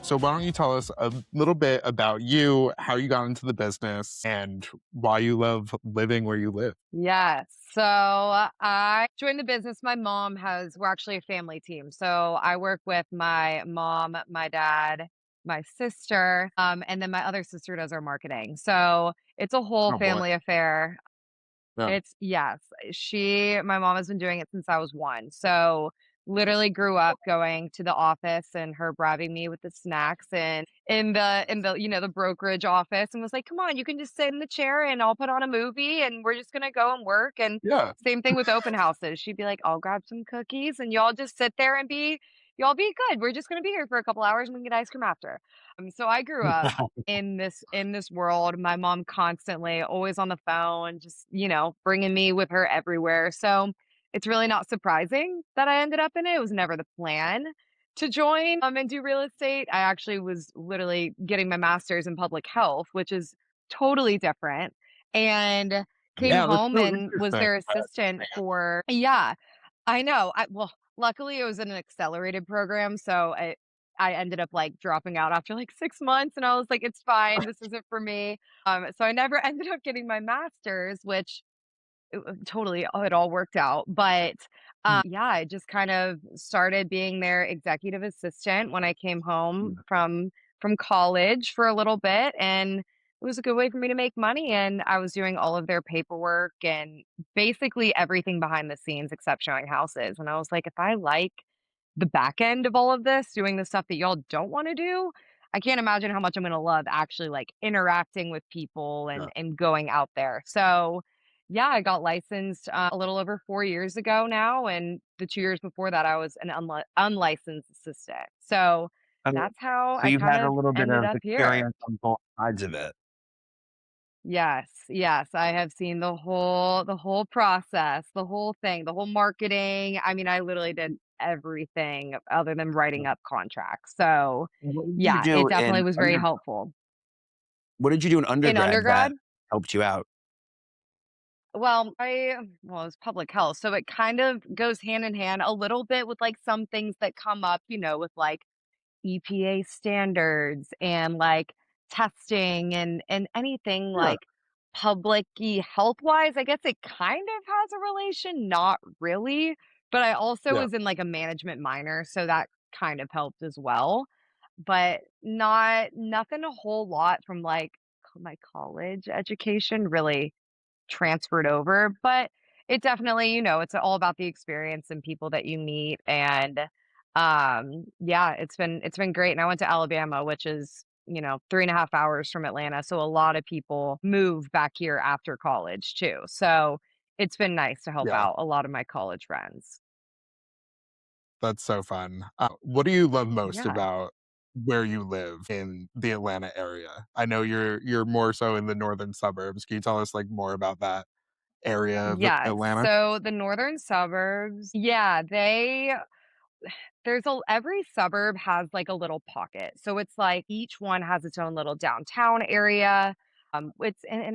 So why don't you tell us a little bit about you, how you got into the business, and why you love living where you live? Yes. So I joined the business. We're actually a family team. So I work with my mom, my dad, my sister, and then my other sister does our marketing. So it's a whole Oh boy. family affair. Yeah. Yes, my mom has been doing it since I was one. So literally grew up going to the office and her bribing me with the snacks and the brokerage office and was like, come on, you can just sit in the chair and I'll put on a movie and we're just gonna go and work. And Yeah. same thing with open houses. She'd be like, I'll grab some cookies and y'all just sit there and y'all be good. We're just gonna be here for a couple hours and we can get ice cream after. So I grew up in this world. My mom constantly always on the phone, just, bringing me with her everywhere. So it's really not surprising that I ended up in it. It was never the plan to join and do real estate. I actually was literally getting my master's in public health, which is totally different. And came Yeah, that's home so and was interesting. their assistant for, yeah, I know. Well, luckily it was an accelerated program, so I ended up like dropping out after like 6 months and I was like, it's fine. This isn't for me. So I never ended up getting my master's, which totally it all worked out. But yeah, I just kind of started being their executive assistant when I came home Yeah. from college for a little bit, and it was a good way for me to make money. And I was doing all of their paperwork and basically everything behind the scenes except showing houses. And I was like, if I like the back end of all of this, doing the stuff that y'all don't want to do, I can't imagine how much I'm going to love actually like interacting with people Yeah. and going out there. So yeah, I got licensed, a little over 4 years ago now, and the 2 years before that, I was an unlicensed assistant. So, Okay. that's how So I you've kind had a of little bit ended of up here. experience on both sides of it. Yes, yes, I have seen the whole process, the whole thing, the whole marketing. I mean, I literally did everything other than writing up contracts. So, What did you yeah, it do definitely in was very under helpful. what did you do in In undergrad that undergrad, helped you out? well, it's public health, so it kind of goes hand in hand a little bit with, like, some things that come up, with, like, EPA standards and, like, testing and anything, Yeah. like, public-y health-wise. I guess it kind of has a relation, not really, but I also Yeah. was in, like, a management minor, so that kind of helped as well, but nothing a whole lot from, like, my college education really transferred over, but it definitely, it's all about the experience and people that you meet. And yeah, it's been great. And I went to Alabama, which is, 3.5 hours from Atlanta. So a lot of people move back here after college too. So it's been nice to help Yeah. out a lot of my college friends. That's so fun. What do you love most Yeah. about where you live in the Atlanta area? I know you're more so in the northern suburbs. Can you tell us, like, more about that area of Yes. Atlanta? So the northern suburbs, yeah, every suburb has, like, a little pocket. So it's like each one has its own little downtown area. And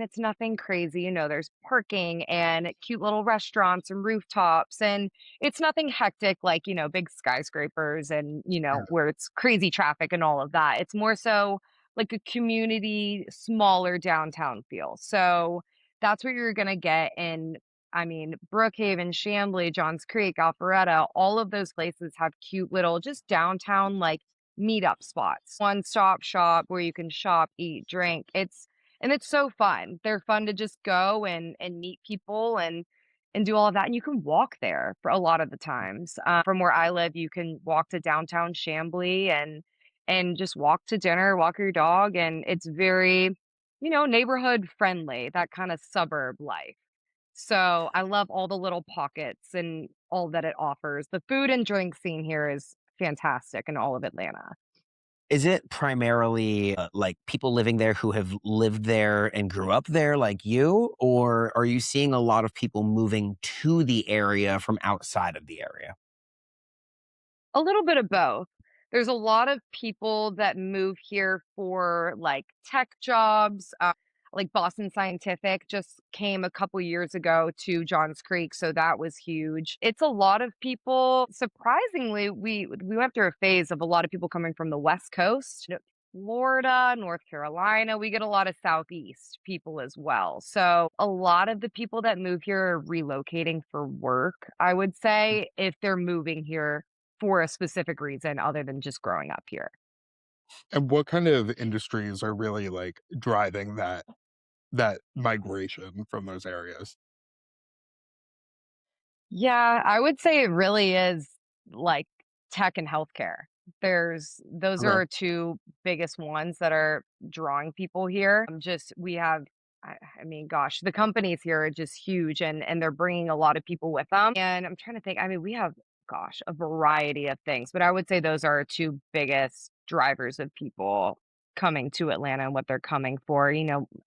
it's nothing crazy, there's parking and cute little restaurants and rooftops, and it's nothing hectic like, big skyscrapers and, where it's crazy traffic and all of that. It's more so like a community, smaller downtown feel. So that's what you're gonna get in. I mean, Brookhaven, Chamblee, Johns Creek, Alpharetta, all of those places have cute little just downtown like meetup spots. One-stop shop where you can shop, eat, drink. It's so fun. They're fun to just go and meet people and do all of that. And you can walk there for a lot of the times. From where I live, you can walk to downtown Chamblee and just walk to dinner, walk your dog, and it's very, neighborhood friendly, that kind of suburb life. So, I love all the little pockets and all that it offers. The food and drink scene here is fantastic in all of Atlanta. Is it primarily, like, people living there who have lived there and grew up there like you? Or are you seeing a lot of people moving to the area from outside of the area? A little bit of both. There's a lot of people that move here for, like, tech jobs. Like Boston Scientific just came a couple years ago to Johns Creek, so that was huge. It's a lot of people. Surprisingly, we went through a phase of a lot of people coming from the West Coast, Florida, North Carolina. We get a lot of Southeast people as well. So a lot of the people that move here are relocating for work, I would say, if they're moving here for a specific reason other than just growing up here. And what kind of industries are really, like, driving that migration from those areas? Yeah, I would say it really is like tech and healthcare. Those are Okay. our two biggest ones that are drawing people here. Just we have I mean, gosh, the companies here are just huge and they're bringing a lot of people with them. And I'm trying to think, I mean, we have gosh, a variety of things, but I would say those are our two biggest drivers of people coming to Atlanta and what they're coming for,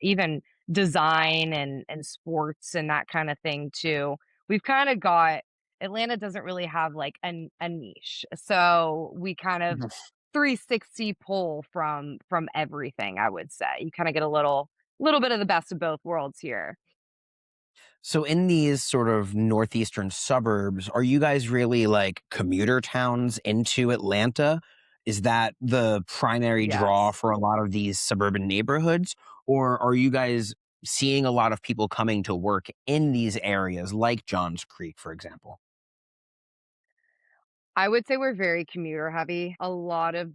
even design and sports and that kind of thing too. We've kinda got Atlanta doesn't really have, like, a niche, so we kind of Mhm. 360 pull from everything, I would say. You kinda get a little bit of the best of both worlds here. So in these sort of northeastern suburbs, are you guys really like commuter towns into Atlanta? Is that the primary draw Yes. for a lot of these suburban neighborhoods? Or are you guys seeing a lot of people coming to work in these areas like Johns Creek, for example? I would say we're very commuter heavy. A lot of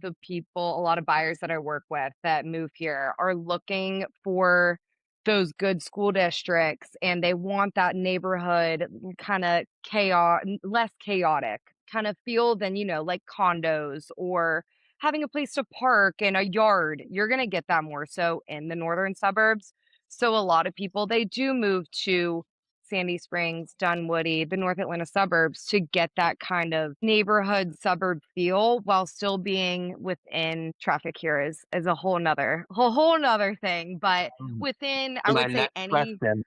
buyers that I work with that move here are looking for those good school districts and they want that neighborhood kind of less chaotic kind of feel than, like condos or having a place to park and a yard. You're going to get that more so in the northern suburbs. So a lot of people, they do move to Sandy Springs, Dunwoody, the North Atlanta suburbs to get that kind of neighborhood suburb feel while still being within traffic here is a whole nother thing. But Mhm. within, I So my would say next any question.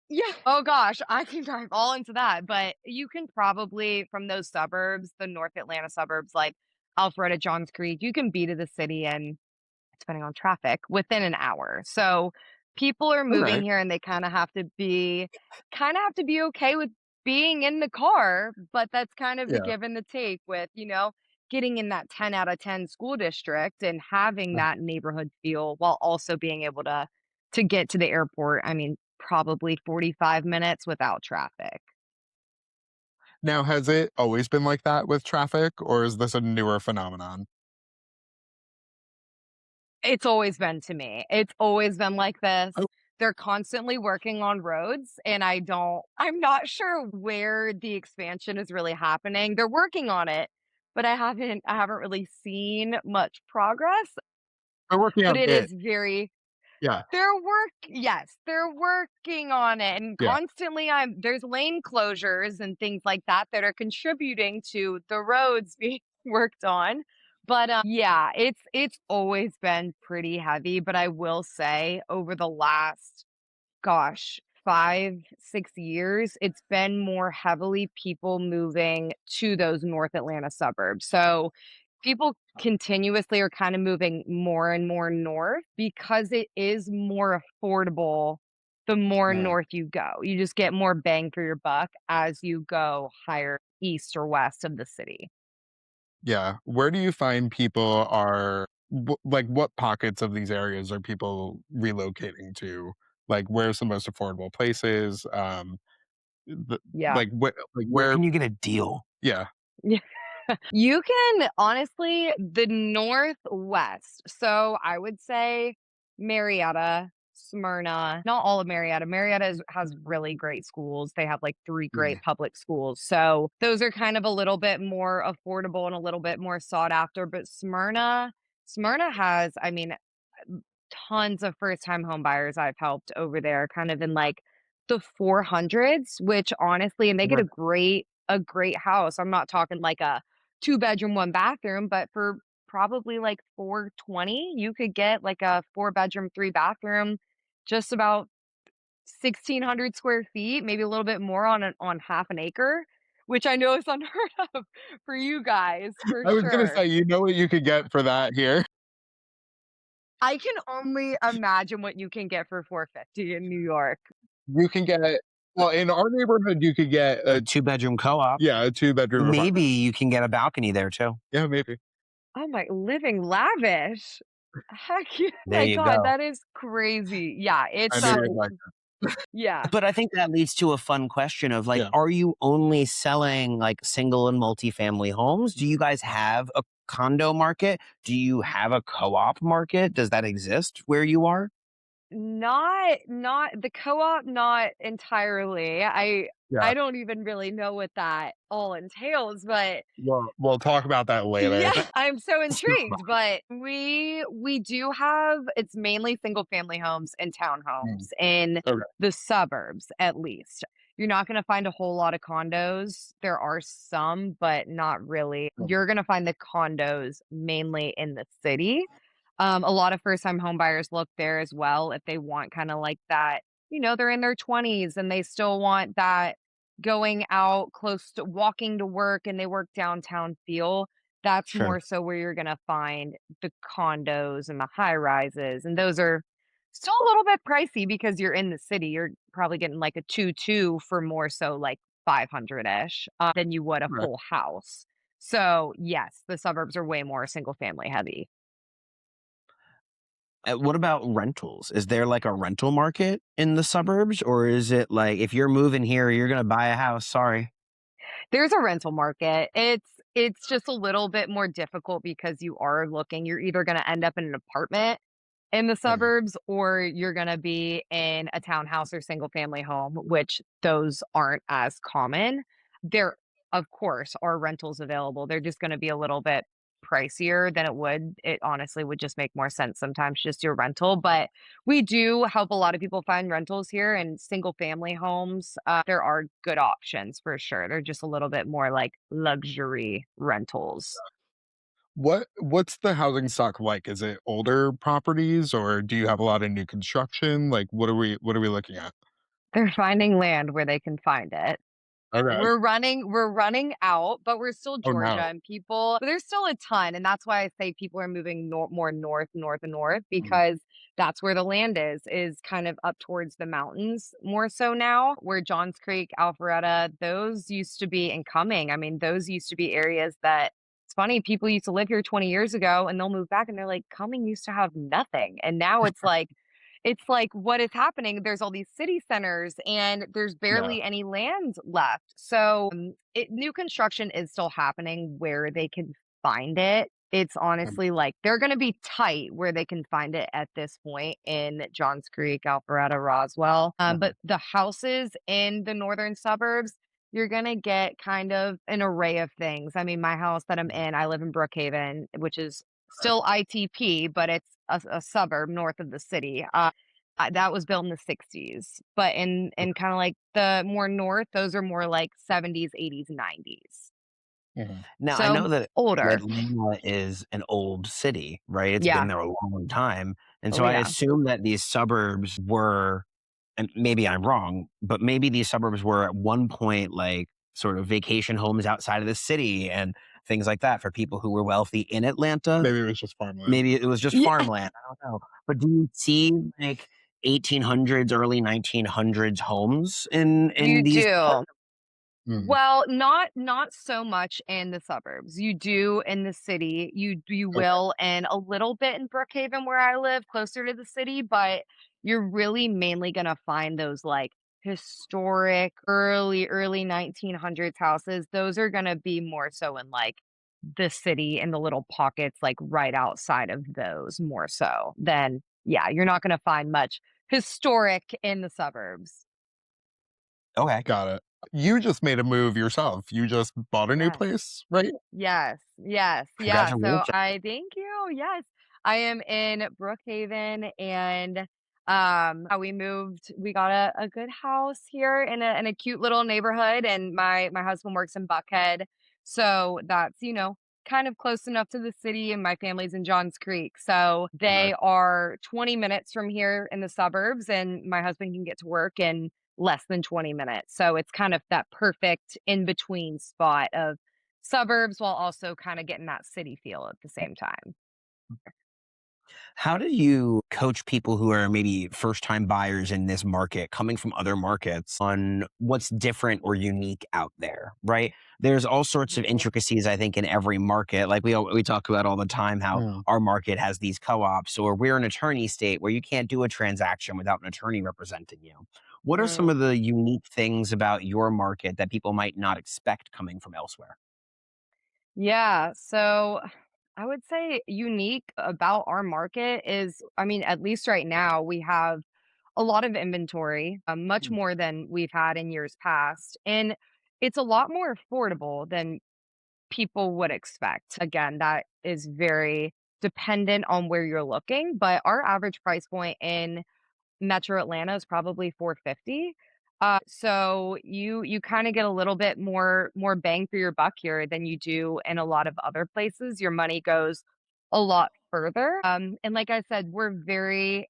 yeah. Oh gosh, I can dive all into that. But you can probably from those suburbs, the North Atlanta suburbs like Alpharetta, Johns Creek, you can be to the city in depending on traffic, within an hour. So people are moving Okay. here and they kind of have to be okay with being in the car, but that's kind of the Yeah. give and the take with, getting in that 10 out of 10 school district and having that neighborhood feel while also being able to get to the airport. I mean, probably 45 minutes without traffic. Now, has it always been like that with traffic, or is this a newer phenomenon? It's always been to me. It's always been like this. Oh, They're constantly working on roads, and I'm not sure where the expansion is really happening. They're working on it, but I haven't really seen much progress, they're working but on it it. is very Yeah, they're working on it, and yeah. constantly there's lane closures and things like that that are contributing to the roads being worked on. But, yeah, it's always been pretty heavy, but I will say over the last gosh, 5, 6 years, it's been more heavily people moving to those North Atlanta suburbs. So, people continuously are kinda moving more and more north because it is more affordable the more Mm. north you go. You just get more bang for your buck as you go higher east or west of the city. Yeah. Where do you find people are like, what pockets of these areas are people relocating to? Like, where's the most affordable places? Yeah. Like, Where where can you get a deal? yeah. You can honestly, the Northwest. So I would say Marietta, Smyrna, not all of Marietta. Marietta has really great schools. They have like three Mm. great public schools. So those are kind of a little bit more affordable and a little bit more sought after. But Smyrna has, I mean, tons of first time home buyers I've helped over there, kind of in like the 400s, which honestly, and they get Okay. a great house. I'm not talking like a two-bedroom, one bathroom, but for probably like 420, you could get like a four-bedroom, three bathroom, just about 1,600 square feet, maybe a little bit more on half an acre, which I know is unheard of for you guys for I was gonna sure. say, you know what you could get for that here. I can only imagine what you can get for 450 in New York. You can get well, in our neighborhood, you could get A a two-bedroom co-op. yeah, a two-bedroom Maybe apartment. you can get a balcony there too. Yeah, maybe. Oh my living lavish. Heck yeah, There my you god, go. that is crazy. Yeah, I it's, knew you'd like yeah. But I think that leads to a fun question of like, yeah. are you only selling like single and multifamily homes? Do you guys have a condo market? Do you have a co-op market? Does that exist where you are? Not the co-op, not entirely. I Yeah. don't even really know what that all entails, but We'll talk about that later. yeah, I'm so Suburbs. intrigued, but we do have it's mainly single family homes and Mm, townhomes in okay. the suburbs at least. You're not going to find a whole lot of condos. There are some, but not really. Mhm. You're going to find the condos mainly in the city. A lot of first time home buyers look there as well if they want kind of like that, they're in their 20s and they still want that going out close to walking to work and they work downtown feel. That's Sure. more so where you're gonna find the condos and the high rises, and those are still a little bit pricey because you're in the city. You're probably getting like a 2.2 for more so like 500-ish than you would a Right. full house. So yes, the suburbs are way more single family heavy. What about rentals? Is there like a rental market in the suburbs, or is it like if you're moving here, you're going to buy a house? Sorry. There's a rental market. It's just a little bit more difficult because you're either gonna end up in an apartment in the Okay. suburbs or you're gonna be in a townhouse or single family home, which those aren't as common. There, of course, are rentals available. They're just gonna be a little bit pricier than it honestly would just make more sense sometimes just do a rental, but we do help a lot of people find rentals here and single family homes. There are good options for sure. They're just a little bit more like luxury rentals. What's the housing stock like? Is it older properties or do you have a lot of new construction? Like, what are we looking at? They're finding land where they can find it. Okay. We're running out, but we're still Oh, Georgia no. and people there's still a ton, and that's why I say people are moving more north, north, and north Mhm. because that's where the land is kind of up towards the mountains more so now, where Johns Creek, Alpharetta, those used to be incoming. I mean, those used to be areas that it's funny, people used to live here 20 years ago and they'll move back and they're like, Cumming used to have nothing. And now it's like what is happening? There's all these city centers and there's Yeah. barely any land left. So new construction is still happening where they can find it. It's Um, honestly like they're going to be tight where they can find it at this point in Johns Creek, Alpharetta, Roswell. mhm. But the houses in the northern suburbs, you're going to get kind of an array of things. I mean, my house that I'm in, I live in Brookhaven, which is still ITP, but it's a suburb north of the city. That was built in the 60s, but in kinda like the more north, those are more like 70s, 80s, 90s. Mhm. Now I So, know that older. Atlanta is an old city, right? It's been Yeah. there a long time, and Oh, so I yeah. assume that these suburbs were, and maybe I'm wrong, but maybe these suburbs were at one point like sort of vacation homes outside of the city and things like that for people who were wealthy in Atlanta. Maybe it was just farmland. Maybe it was just Yeah, farmland. I don't know. But do you see like 1800s, early 1900s homes in you these parts? do. Mm, Well, not so much in the suburbs. You do in the city. You okay. will and a little bit in Brookhaven where I live, closer to the city, but you're really mainly gonna find those like historic early 1900s houses. Those are gonna be more so in like the city and the little pockets like right outside of those more so than yeah, you're not gonna find much historic in the suburbs. Okay. Got it. You just made a move yourself. You just bought a new Yeah. place, right? Yes, yes, yeah, so Congratulations. I thank you, yes. I am in Brookhaven and, we we got a good house here in a cute little neighborhood, and my husband works in Buckhead, so that's, kind of close enough to the city, and my family's in Johns Creek, so Okay. they are 20 minutes from here in the suburbs, and my husband can get to work in less than 20 minutes, so it's kind of that perfect in between spot of suburbs while also kinda getting that city feel at the same time. How do you coach people who are maybe first time buyers in this market coming from other markets on what's different or unique out there, right? There's all sorts of Mhm. intricacies, I think, in every market. Like we talk about all the time how Mm. our market has these co-ops, or we're an attorney state where you can't do a transaction without an attorney representing you. What are some Mm. of the unique things about your market that people might not expect coming from elsewhere? Yeah, so I would say unique about our market is, I mean, at least right now, we have a lot of inventory, much Mm. more than we've had in years past. And it's a lot more affordable than people would expect. Again, that is very dependent on where you're looking, but our average price point in Metro Atlanta is probably 450. So you kind of get a little bit more bang for your buck here than you do in a lot of other places. Your money goes a lot further. And like I said,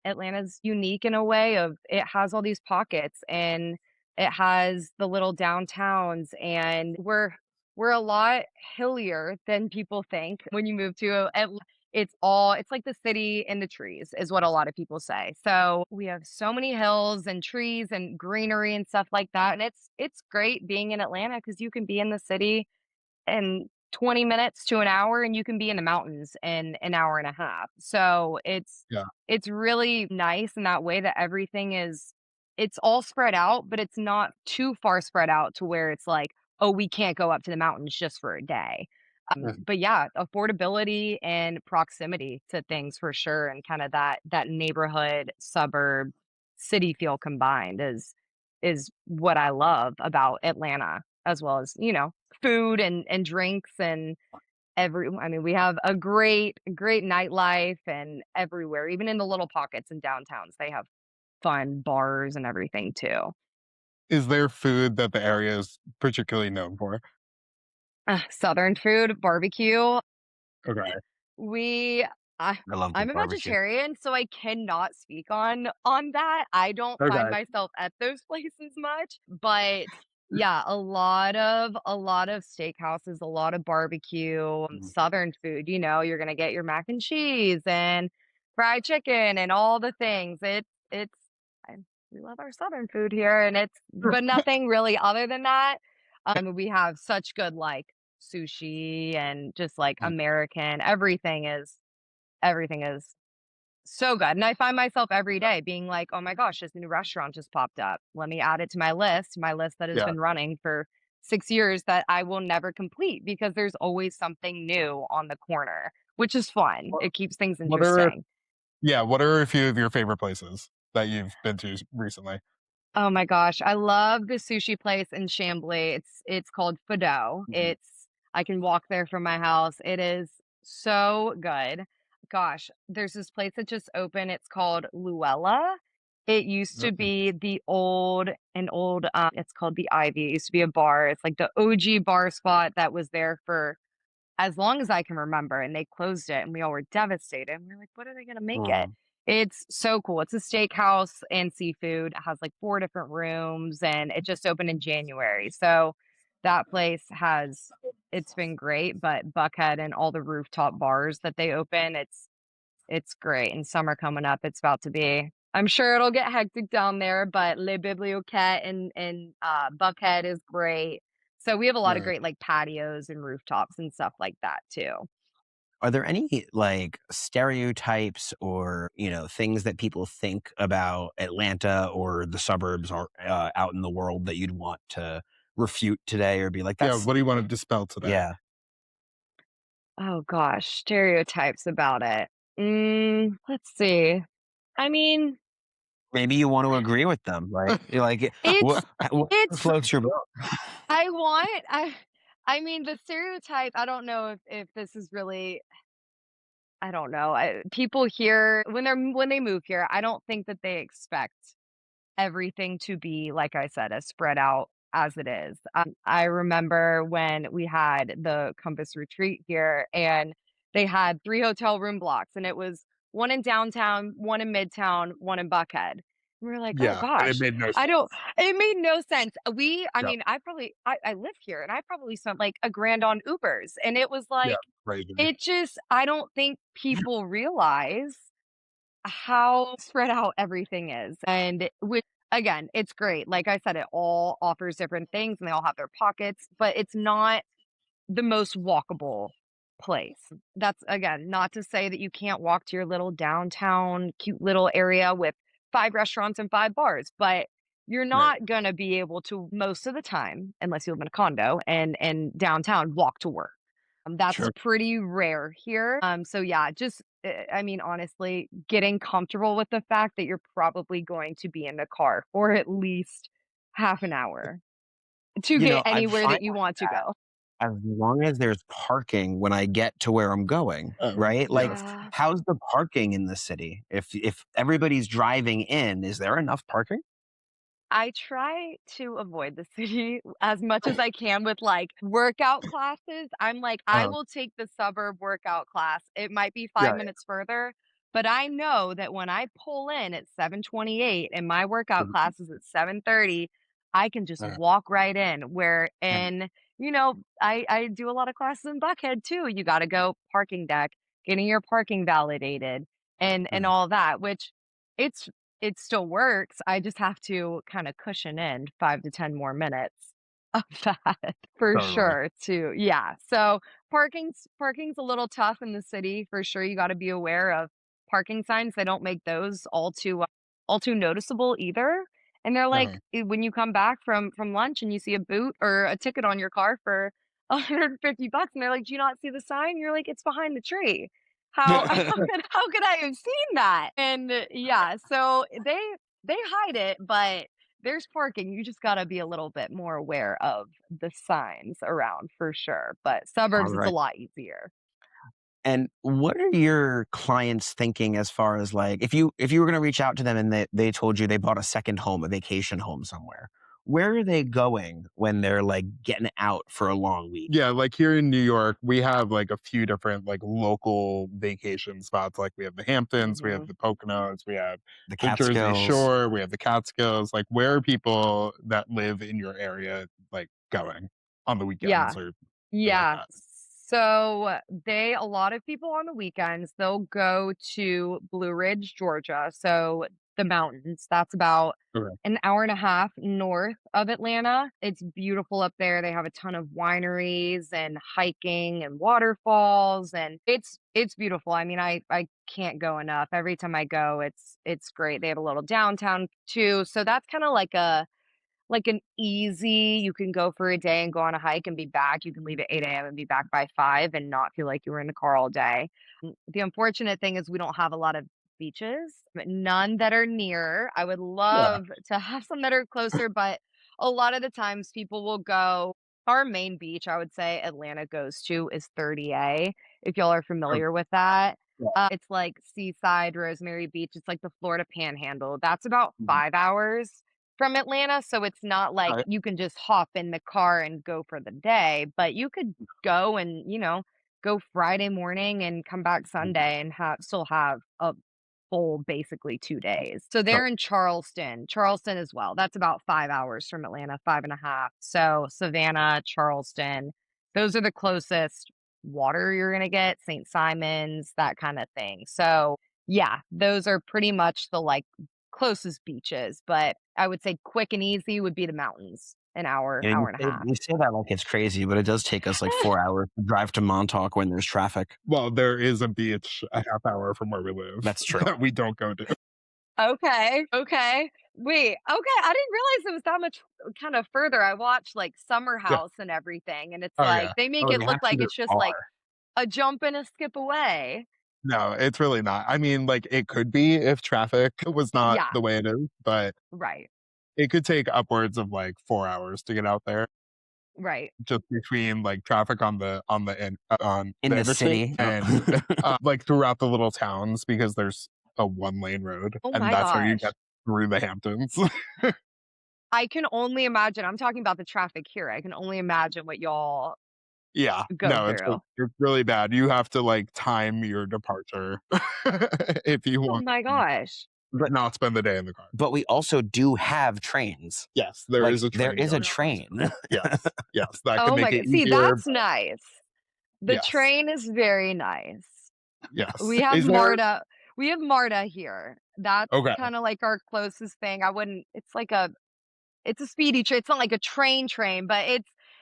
Atlanta's unique in a way of it has all these pockets and it has the little downtowns and we're a lot hillier than people think when you move to it's like the city in the trees is what a lot of people say. So, we have so many hills and trees and greenery and stuff like that, and it's great being in Atlanta because you can be in the city in 20 minutes to an hour, and you can be in the mountains in an hour and a half. So, Yeah. it's really nice in that way that it's all spread out, but it's not too far spread out to where it's like, "Oh, we can't go up to the mountains just for a day." Mm. But yeah, affordability and proximity to things for sure, and kinda that neighborhood, suburb, city feel combined is what I love about Atlanta, as well as, food and drinks and I mean, we have a great nightlife and everywhere, even in the little pockets and downtowns, they have fun bars and everything too. Is there food that the area is particularly known for? Southern food, barbecue. Okay. We I I love I'm good a barbecue. vegetarian, so I cannot speak on that. I don't find Okay. myself at those places much, but yeah, a lot of steakhouses, a lot of barbecue, Mhm. Southern food, you're gonna get your mac and cheese and fried chicken and all the things. It's I we love our Southern food here, and it's but nothing really other than that. We have such good, like, sushi and just, like, Mm. American everything is so good, and I find myself every day being like, "Oh my gosh, this new restaurant just popped up. Let me add it to my list that has Yeah. been running for 6 years that I will never complete," because there's always something new on the corner, which is fun. What It keeps things what are interesting. what are a few of your favorite places that you've been to recently? Oh my gosh, I love the sushi place in Chambly. It's called Fado. Mhm. It's I can walk there from my house. It is so good. Gosh, there's this place that just opened. It's called Luella. It used to Mm. be it's called the Ivy. It used to be a bar. It's like the OG bar spot that was there for as long as I can remember, and they closed it, and we all were devastated. And we are like, "What are they gonna make it?" Mm. It's so cool. It's a steakhouse and seafood. It has, like, 4 different rooms, and it just opened in January. So, that place has it's been great, but Buckhead and all the rooftop bars that they open, it's great, and summer coming up, it's about to be I'm sure it'll get hectic down there, but Le Bibliothèque in Buckhead is great. So we have a lot of Mm. great, like, patios and rooftops and stuff like that too. Are there any like stereotypes or, things that people think about Atlanta or the suburbs or out in the world that you'd want to refute today or be like, Yeah, that's, what do you wanna dispel today? Mm. yeah, Oh gosh, stereotypes about it. Let's see. I mean, maybe you want to agree with them, right? You're like, it's what it's floats your boat? I want I mean, the stereotype, I don't know if this is really I don't know. People here when they move here, I don't think that they expect everything to be, like I said, as spread out as it is. I remember when we had the Compass Retreat here, and they had 3 hotel room blocks, and it was 1 in downtown, 1 in Midtown, 1 in Buckhead. We were like, "Oh Yeah, and it gosh." made no I don't sense. It made no sense. I Yep. mean, I live here, and I probably spent, like, a grand on Ubers, and it was Yeah, like, crazy. I don't think people realize how spread out everything is. And which, again, it's great. Like I said, it all offers different things and they all have their pockets, but it's not the most walkable place. That's again, not to say that you can't walk to your little downtown, cute little area with 5 restaurants and 5 bars, but you're Right. not gonna be able to most of the time, unless you live in a condo and downtown, walk to work. That's Sure. pretty rare here. So yeah, just I mean, honestly, getting comfortable with the fact that you're probably going to be in the car for at least half an hour to You get know, I'm anywhere fine that you want to go. as long as there's parking when I get to where I'm going, right? Like, Yes. Yeah. how's the parking in the city? If everybody's driving in, is there enough parking? I try to avoid the city as much as I can with, like, workout classes. I'm like, I Uh, will take the suburb workout class. It might be 5 yeah. minutes further, but I know that when I pull in at 7:28 and my workout Mhm. class is at 7:30, I can just Uh, walk right in where right. and, I do a lot of classes in Buckhead too. You gotta go parking deck, getting your parking validated, and Mhm. all that, which it's it still works. I just have to kinda cushion in 5 to 10 more minutes of that for Totally. sure too. Yeah. So parking's a little tough in the city for sure. You gotta be aware of parking signs. They don't make those all too noticeable either. And they're like, Uh-huh. when you come back from lunch and you see a boot or a ticket on your car for 150 bucks, and they're like, "Do you not see the sign?" You're like, "It's behind the tree." How how could I have seen that? And, yeah, so they hide it, but there's parking. You just gotta be a little bit more aware of the signs around for sure, but All suburbs, it's a right. lot easier. And what are your clients thinking as far as like if you were going to reach out to them and they told you they bought a second home, a vacation home somewhere, where are they going when they're like getting out for a long week? Yeah, like here in New York, we have like a few different like local vacation spots. Like we have the Hamptons, we have Mhm. the Poconos, we have The the Jersey Catskills. Shore, we have the Catskills. Like where are people that live in your area like going on the Yeah. weekends or something like Yeah. that? So they a lot of people on the weekends, they'll go to Blue Ridge, Georgia. So the mountains. That's about Okay. an hour and a half north of Atlanta. It's beautiful up there. They have a ton of wineries and hiking and waterfalls and it's beautiful. I mean, I can't go enough. Every time I go, it's great. They have a little downtown too. So that's kind of like an easy you can go for a day and go on a hike and be back. You can leave at 8 AM and be back by 5 and not feel like you were in the car all day. The unfortunate thing is we don't have a lot of beaches, but none that are near. I would Yeah. love to have some that are closer, but a lot of the times people will go our main beach, I would say Atlanta goes to is 30A, if y'all are Oh, familiar with that. yeah. It's like Seaside, Rosemary Beach. It's like the Florida Panhandle. That's about Mhm. 5 hours from Atlanta, so it's not like Okay. you can just hop in the car and go for the day, but you could go and, go Friday morning and come back Sunday and have still have a full basically 2 days. So So they're in Charleston as well. That's about 5 hours from Atlanta, 5 and a half. So Savannah, Charleston, those are the closest water you're gonna get, St. Simons, that kinda thing. So, yeah, those are pretty much the, like, closest beaches, but I would say quick and easy would be the mountains, an hour, You know, hour and a half. you say that like it's crazy, but it does take us like 4 hours to drive to Montauk when there's traffic. well, there is a beach a half hour from where we live That's true. that we don't go to. Okay, okay. Wait, okay, I didn't realize it was that much kinda further. I watched, like, Summer Yeah. House and everything, and it's Oh like yeah. they make Oh, it you have look to like go it's just, far. like, a jump and a skip away. No, it's really not. I mean, like, it could be if traffic was not Yeah, the way it is, but right, it could take upwards of, like, 4 hours to get out there right. just between, like, traffic on In the the interstate city. and, like, throughout the little towns because there's a one-lane road, Oh and my that's how you gosh. get through the Hamptons. I can only imagine I'm talking about the traffic here, I can only imagine what y'all Yeah. go No, through. it's really bad. You have to, like, time your departure if you Oh want my to gosh. but not spend the day in the car. but we also do have trains. Yes, there Like is a there train is a going on too. train. Yes, yes, that could Oh make my it god, see, easier, that's but nice. The yes, train is very nice. We yes. have Is there MARTA We have MARTA here. That's Okay. kinda like our closest thing. I wouldn't it's like a it's a speedy train. It's not like a train, but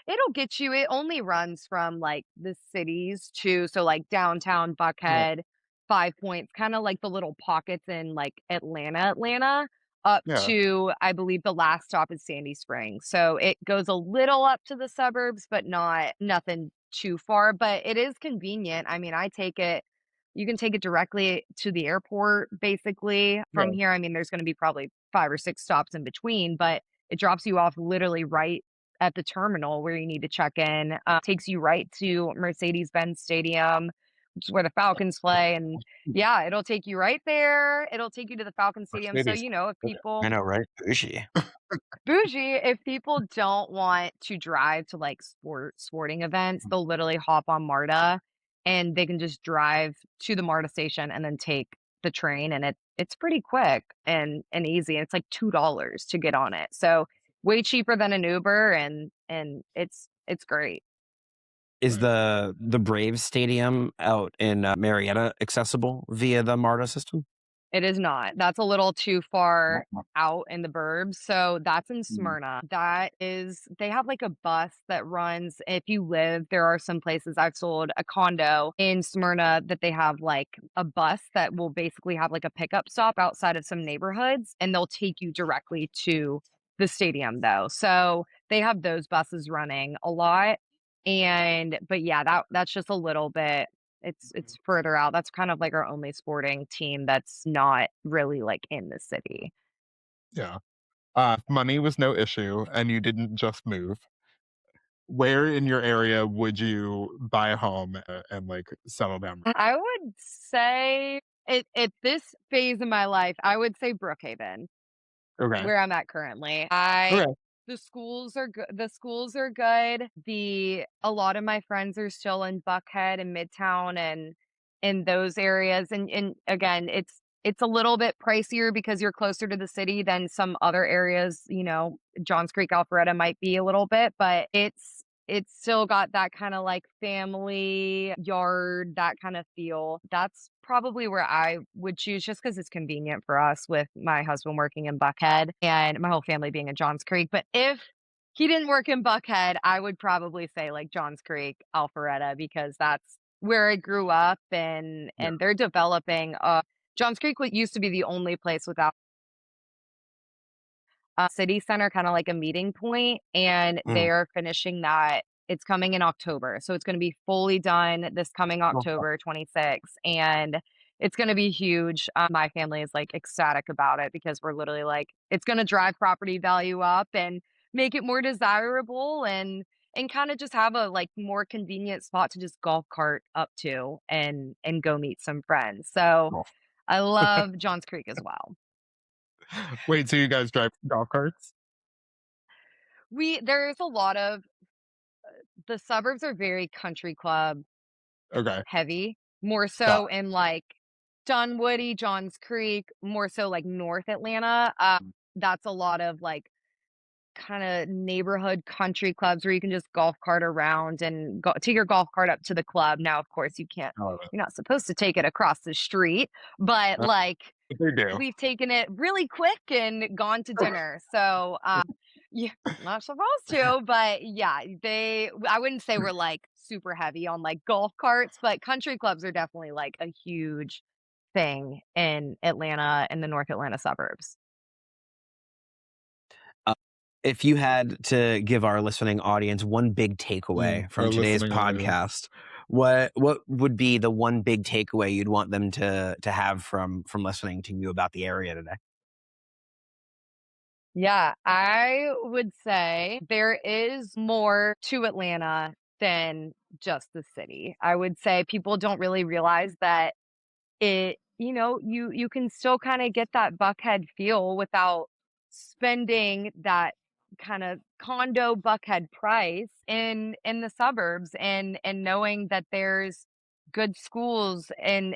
it'll get you. It only runs from like the cities to so like downtown Yeah. Buckhead, Five Points, kind of like the little pockets in like Atlanta, up Yeah. to I believe the last stop is Sandy Springs. So it goes a little up to the suburbs, but not nothing too far. But it is convenient. I mean, I take it. You can take it directly to the airport basically from Yeah. here. I mean, there's going to be probably 5 or 6 stops in between, but it drops you off literally right at the terminal where you need to check in, takes you right to Mercedes-Benz Stadium, which is where the Falcons play, and yeah, it'll take you right there. It'll take you to the Falcon Stadium. So, Mercedes. if I people know, right? Bougie. bougie, if people don't want to drive to like sporting events, they'll literally hop on MARTA and they can just drive to the MARTA station and then take the train and it's pretty quick and easy. And it's like $2 to get on it. So way cheaper than an Uber and it's great. Is Right. the Braves stadium out in Marietta accessible via the MARTA system? It is not. That's a little too far out in the burbs. So that's in Mm. Smyrna. That is, they have like a bus that runs. If you live, there are some places I've sold a condo in Smyrna that they have like a bus that will basically have like a pickup stop outside of some neighborhoods and they'll take you directly to the stadium though. So they have those buses running a lot. But yeah, that's just a little bit it's further out. That's kind of like our only sporting team that's not really, like, in the city. Yeah. If money was no issue and you didn't just move, where in your area would you buy a home and like settle down? I would say at this phase of my life, I would say Brookhaven. Okay. Where I'm at currently. I Okay. the schools are good. The a lot of my friends are still in Buckhead and Midtown and in those areas. And again, it's a little bit pricier because you're closer to the city than some other areas, Johns Creek, Alpharetta might be a little bit, but it's still got that kind of like family yard, that kind of feel. That's probably where I would choose just because it's convenient for us with my husband working in Buckhead and my whole family being in Johns Creek. But if he didn't work in Buckhead, I would probably say like Johns Creek, Alpharetta, because that's where I grew up Yeah. and they're developing Johns Creek used to be the only place without city center, kind of like a meeting point, and Mm. they're finishing that. It's coming in October. So it's going to be fully done this coming Okay. October 26th. And it's going to be huge. My family is like ecstatic about it because we're literally like, it's going to drive property value up and make it more desirable and kind of just have a like more convenient spot to just golf cart up to and go meet some friends. So Cool. I love Johns Creek as well. Wait, so you guys drive golf carts? There's a lot of the suburbs are very country club Okay. heavy, more Got so in like Dunwoody, Johns Creek, more so like North Atlanta. That's a lot of like kind of neighborhood country clubs where you can just golf cart around and go take your golf cart up to the club. Now, of course, I love it. you're not supposed to take it across the street, but Uh, like but they do. we've taken it really quick and gone to dinner. So, yeah, not supposed to, but yeah, I wouldn't say we're like super heavy on like golf carts, but country clubs are definitely like a huge thing in Atlanta and the North Atlanta suburbs. Uh, if you had to give our listening audience one big takeaway Our from today's listening audience. podcast, what would be the one big takeaway you'd want them to have from listening to you about the area today? Yeah, I would say there is more to Atlanta than just the city. I would say people don't really realize that you can still kind of get that Buckhead feel without spending that kind of condo Buckhead price in the suburbs and knowing that there's good schools in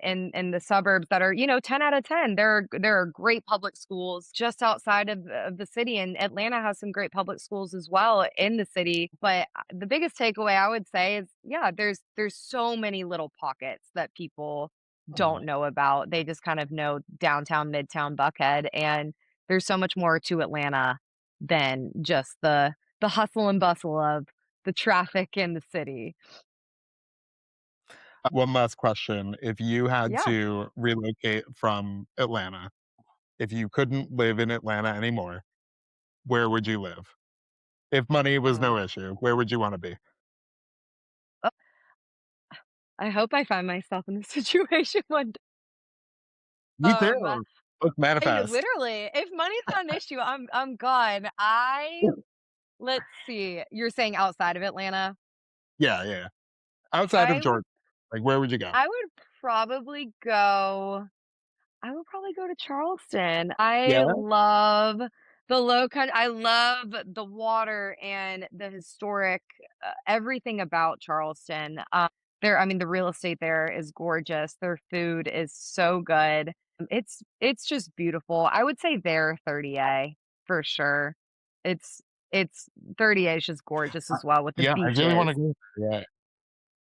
the suburbs that are 10 out of 10. There are great public schools just outside of the city, and Atlanta has some great public schools as well in the city. But the biggest takeaway I would say is, yeah, there's so many little pockets that people Oh, don't know about. They just kind of know downtown, midtown Buckhead, and there's so much more to Atlanta than just the hustle and bustle of the traffic in the city. one last question. If you had Yeah. to relocate from Atlanta, if you couldn't live in Atlanta anymore, where would you live? If money was Oh, no issue, where would you wanna be? uh, I hope I find myself in this situation one day. Me Um, too. Let's I manifest. literally, if money's not an issue, I'm gone. I let's see. You're saying outside of Atlanta? Yeah, yeah, yeah. Outside of I would Georgia, like, where would you go? I would probably go I would probably go to Charleston. I Yeah? love the low country. I love the water and the historic, everything about Charleston. I mean, the real estate there is gorgeous. Their food is so good. It's just beautiful. I would say there 30A for sure. It's it's 30A is just gorgeous Uh, as well with the yeah, I really beaches. wanna go there. Yeah.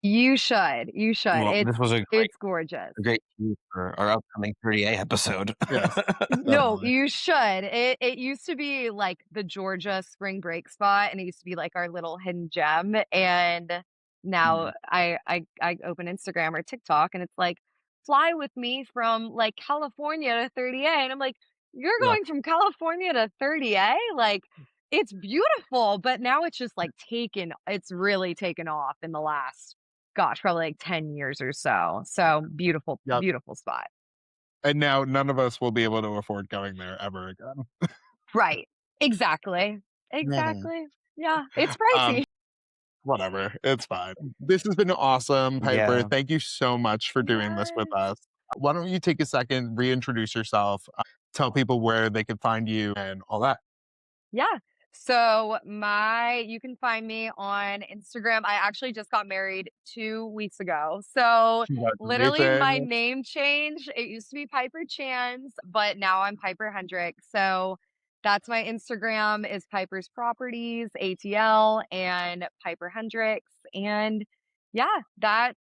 You should. You should. Well, this was It's gorgeous. a great cue for our upcoming 30A episode. Yes, No, definitely. you should. It used to be like the Georgia spring break spot, and it used to be like our little hidden gem. And now Mm, I open Instagram or TikTok, and it's like, fly with me from like California to 30A, and I'm like, you're yeah, going from California to 30A? Like, it's beautiful, but now it's just like it's really taken off in the last, gosh, probably like 10 years or so. So beautiful, yep, beautiful spot. and now none of us will be able to afford going there ever again. Right. Exactly. Mhm. Exactly. Yeah, it's Um, pricey. whatever, it's fine. This has been awesome, Piper. Yeah. Thank you so much for doing this with Yes. us. Why don't you take a second, reintroduce yourself, tell people where they can find you and all that. Yeah. So my you can find me on Instagram. I actually just got married 2 weeks ago. So literally my Congratulations. name changed. It used to be Piper Chans, but now I'm Piper Hendricks. So that's my Instagram is Piper's Properties, ATL, and Piper Hendricks. And yeah, that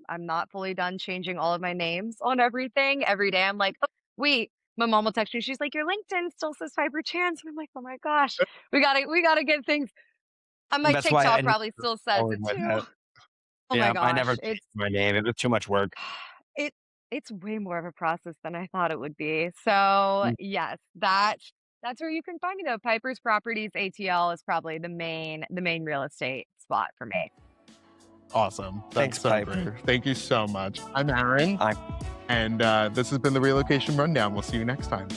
I'm not fully done changing all of my names on everything. Every day I'm like, "Oh, wait." My mom will text me. She's like, "Your LinkedIn still says Fiber Chance." And I'm like, "Oh my gosh, we gotta get things." And my That's why I TikTok never probably still says followed it my too. pet. Oh my Yeah, I never gosh, changed my name. It was too much work. it it's way more of a process than I thought it would be. So Mm, yes, that's where you can find me though. Piper's Properties ATL is probably the main real estate spot for me. Awesome. That's Thanks, so great. Piper. Thank you so much. I'm Aaron, I'm and this has been the Relocation Rundown. We'll see you next time.